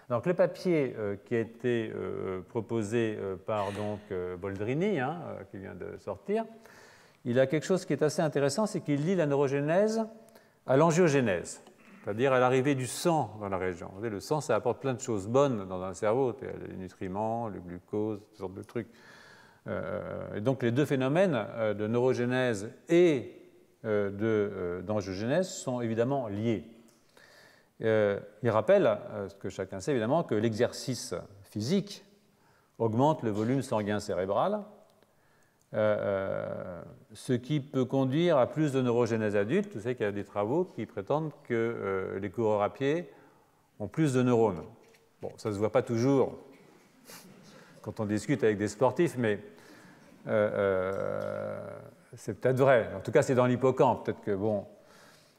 Donc le papier qui a été proposé par donc, Boldrini, qui vient de sortir, il a quelque chose qui est assez intéressant, c'est qu'il lie la neurogénèse à l'angiogénèse, c'est-à-dire à l'arrivée du sang dans la région. Vous savez, le sang, ça apporte plein de choses bonnes dans un cerveau, les nutriments, le glucose, toutes sortes de trucs. Et donc les deux phénomènes de neurogénèse et d'angiogénèse sont évidemment liés. Il rappelle, ce que chacun sait évidemment, que l'exercice physique augmente le volume sanguin cérébral, ce qui peut conduire à plus de neurogénèse adulte. Vous savez qu'il y a des travaux qui prétendent que les coureurs à pied ont plus de neurones. Bon, ça ne se voit pas toujours quand on discute avec des sportifs, mais c'est peut-être vrai. En tout cas, c'est dans l'hippocampe. Peut-être que, bon,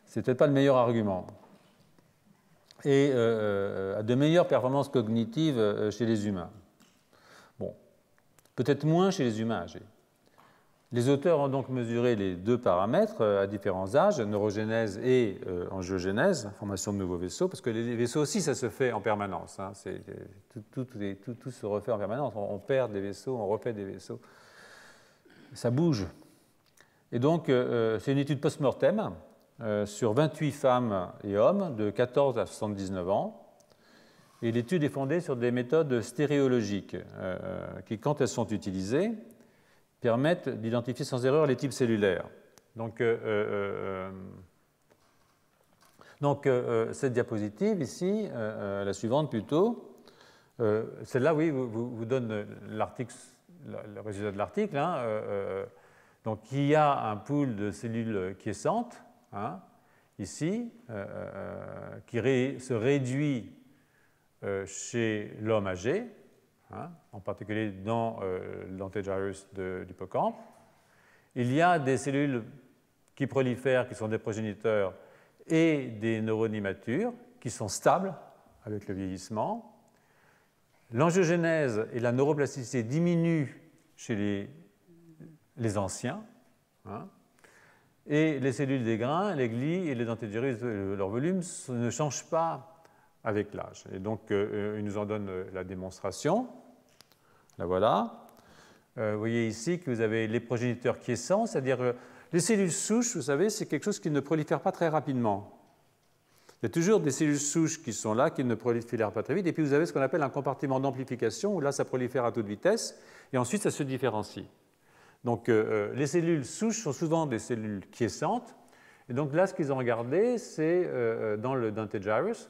c'est peut-être pas le meilleur argument. Et à de meilleures performances cognitives chez les humains. Bon, peut-être moins chez les humains âgés. Les auteurs ont donc mesuré les deux paramètres à différents âges, neurogénèse et angiogénèse, formation de nouveaux vaisseaux, parce que les vaisseaux aussi, ça se fait en permanence. Tout se refait en permanence. On perd des vaisseaux, on refait des vaisseaux. Ça bouge. Et donc, c'est une étude post-mortem sur 28 femmes et hommes de 14 à 79 ans. Et l'étude est fondée sur des méthodes stéréologiques qui, quand elles sont utilisées, permettent d'identifier sans erreur les types cellulaires. Donc cette diapositive ici, la suivante plutôt, celle-là, oui, vous donne l'article, le résultat de l'article. Donc il y a un pool de cellules quiescentes, ici, qui se réduit chez l'homme âgé, en particulier dans l'antegyrus de l'hippocampe. Il y a des cellules qui prolifèrent, qui sont des progéniteurs, et des neurones immatures, qui sont stables avec le vieillissement. L'angiogénèse et la neuroplasticité diminuent chez les anciens, et les cellules des grains, les glies et les antegyrus, leur volume ne changent pas avec l'âge. Et donc, il nous en donne la démonstration. La voilà. Vous voyez ici que vous avez les progéniteurs quiescents, c'est-à-dire les cellules souches, vous savez, c'est quelque chose qui ne prolifère pas très rapidement. Il y a toujours des cellules souches qui sont là, qui ne prolifèrent pas très vite, et puis vous avez ce qu'on appelle un compartiment d'amplification, où là, ça prolifère à toute vitesse, et ensuite, ça se différencie. Donc, les cellules souches sont souvent des cellules quiescentes, et donc là, ce qu'ils ont regardé, c'est dans le Dentagyrus,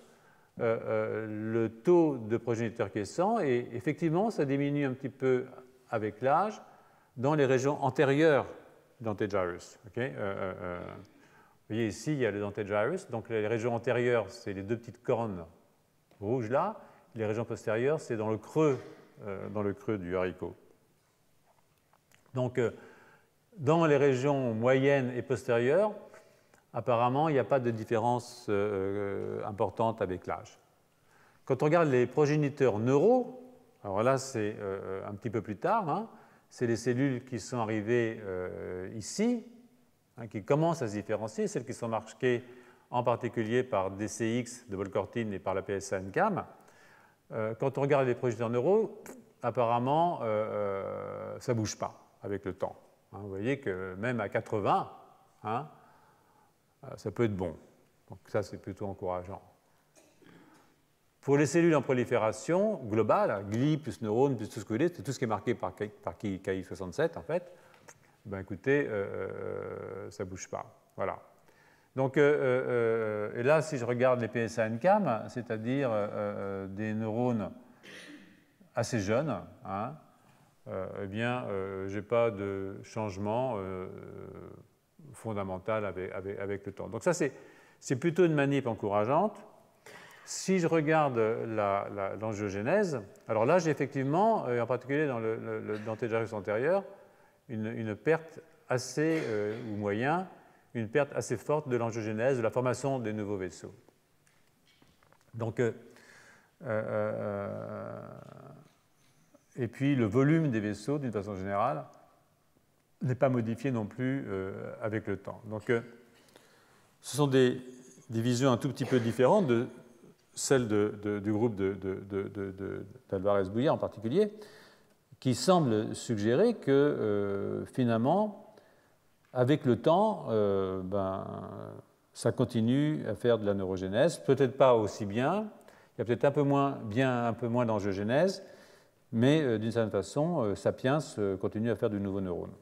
le taux de progéniteurs quiescents, et effectivement, ça diminue un petit peu avec l'âge dans les régions antérieures du Dentagyrus. Okay, vous voyez ici, il y a le Dentagyrus, donc les régions antérieures, c'est les deux petites cornes rouges là, les régions postérieures, c'est dans le creux du haricot. Donc, dans les régions moyennes et postérieures, apparemment, il n'y a pas de différence importante avec l'âge. Quand on regarde les progéniteurs neuraux, alors là, c'est un petit peu plus tard, c'est les cellules qui sont arrivées ici, qui commencent à se différencier, celles qui sont marquées en particulier par DCX de Volcortine et par la PSA-NCAM. Quand on regarde les progéniteurs neuraux, apparemment, ça ne bouge pas avec le temps. Vous voyez que même à 80, ça peut être bon. Donc ça, c'est plutôt encourageant. Pour les cellules en prolifération globale, glie plus neurones plus tout ce que vous voulez, c'est tout ce qui est marqué par KI67 en fait, ben écoutez, ça ne bouge pas. Voilà. Donc, et là, si je regarde les PSA-NCAM, c'est-à-dire des neurones assez jeunes, eh bien, je n'ai pas de changement fondamental avec le temps. Donc ça, c'est plutôt une manip encourageante. Si je regarde l'angiogénèse, alors là, j'ai effectivement, en particulier dans le Dentagyrus antérieur, une perte assez, ou moyen, une perte assez forte de l'angiogénèse, de la formation des nouveaux vaisseaux. Donc, et puis le volume des vaisseaux, d'une façon générale, n'est pas modifié non plus avec le temps. Donc, ce sont des visions un tout petit peu différentes de celle du groupe d'Alvarez-Bouillet en particulier, qui semble suggérer que finalement, avec le temps, ça continue à faire de la neurogénèse, peut-être pas aussi bien, il y a peut-être un peu moins d'angiogénèse, mais d'une certaine façon, Sapiens continue à faire du nouveau neurone.